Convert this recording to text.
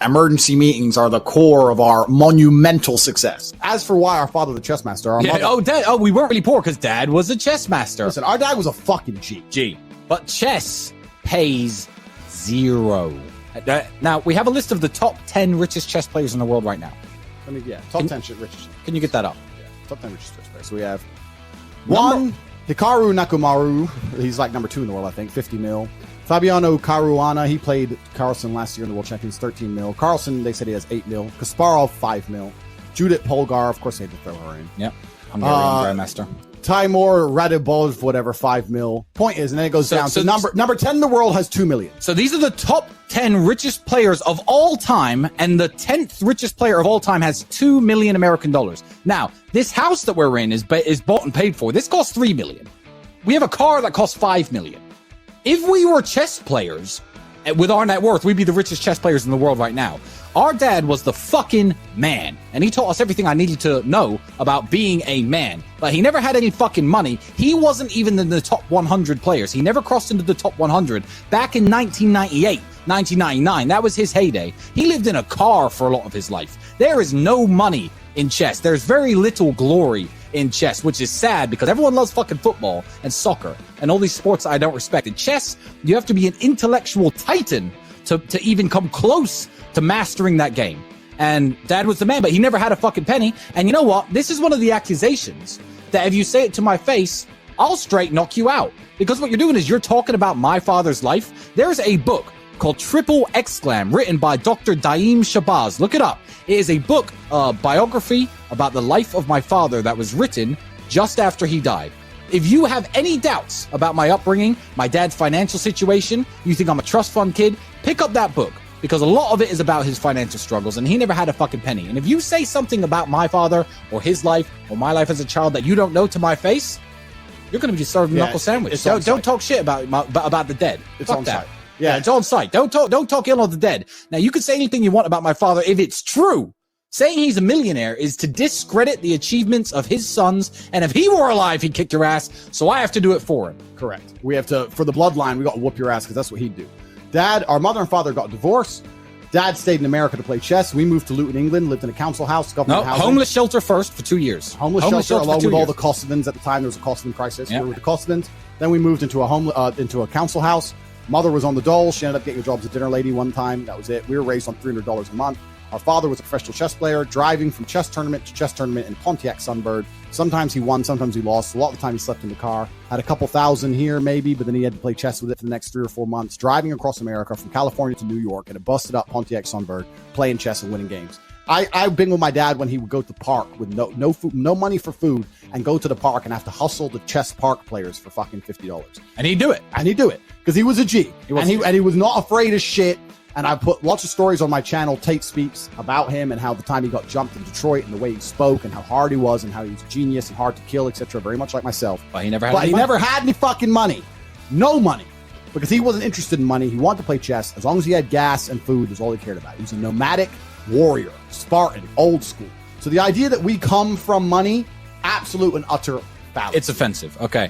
Emergency meetings are the core of our monumental success. As for why our father, the chess master, our mother... we weren't really poor because dad was a chess master. Listen, our dad was a fucking G. But chess pays zero. Now, we have a list of the top 10 richest chess players in the world right now. Top 10 richest. Can you get that up? Yeah, top 10 richest chess players. So we have one, Hikaru Nakamura. He's like number 2 in the world, I think, 50 mil. Fabiano Caruana, he played Carlsen last year in the World Champions, 13 mil. Carlsen, they said he has 8 mil. Kasparov, 5 mil. Judith Polgar, of course they had to throw her in. Yep. Hungarian Grandmaster. Timur Radibov, whatever, 5 mil. Point is, and then it goes down. So number 10 in the world has 2 million. So these are the top 10 richest players of all time, and the 10th richest player of all time has 2 million American dollars. Now, this house that we're in is bought and paid for. This costs 3 million. We have a car that costs 5 million. If we were chess players with our net worth, we'd be the richest chess players in the world right now. Our dad was the fucking man, and he taught us everything I needed to know about being a man. But he never had any fucking money. He wasn't even in the top 100 players. He never crossed into the top 100 back in 1998, 1999. That was his heyday. He lived in a car for a lot of his life. There is no money in chess. There's very little glory in chess, which is sad because everyone loves fucking football and soccer and all these sports I don't respect. In chess, you have to be an intellectual titan to even come close to mastering that game. And dad was the man, but he never had a fucking penny. And you know what? This is one of the accusations that if you say it to my face, I'll straight knock you out. Because what you're doing is you're talking about my father's life. There's a book called Triple Exclam, written by Dr. Daim Shabazz. Look it up. It is a book, biography about the life of my father that was written just after he died. If you have any doubts about my upbringing, my dad's financial situation, you think I'm a trust fund kid, pick up that book, because a lot of it is about his financial struggles, and he never had a fucking penny. And if you say something about my father or his life or my life as a child that you don't know to my face, you're going to be served a knuckle sandwich. Don't talk shit about the dead. It's on site. Yeah, it's on site. Don't talk ill of the dead. Now, you can say anything you want about my father if it's true. Saying he's a millionaire is to discredit the achievements of his sons, and if he were alive, he'd kick your ass, so I have to do it for him. Correct. We have to, for the bloodline, we got to whoop your ass because that's what he'd do. Dad, our mother and father got divorced. Dad stayed in America to play chess. We moved to Luton, England, lived in a council house, government housing. Homeless shelter first for 2 years. Homeless shelter along with all the Kosovans at the time. There was a Kosovan crisis. Yep. We were with the Kosovans. Then we moved into a council house. Mother was on the dole. She ended up getting a job as a dinner lady one time. That was it. We were raised on $300 a month. Our father was a professional chess player, driving from chess tournament to chess tournament in Pontiac Sunbird. Sometimes he won, sometimes he lost. A lot of the time he slept in the car. Had a couple thousand here maybe, but then he had to play chess with it for the next 3 or 4 months, driving across America from California to New York in a busted up Pontiac Sunbird, playing chess and winning games. I've been with my dad when he would go to the park with no food, no money for food, and go to the park and have to hustle the chess park players for fucking $50. And he'd do it. Because he was a G. And he was not afraid of shit. And I put lots of stories on my channel, Tate Speaks, about him and how the time he got jumped in Detroit and the way he spoke and how hard he was and how he was a genius and hard to kill, etc. Very much like myself. But he never had any fucking money. No money. Because he wasn't interested in money. He wanted to play chess. As long as he had gas and food, was all he cared about. He was a nomadic warrior, Spartan, old school. So the idea that we come from money, absolute and utter fallacy. It's offensive. Okay.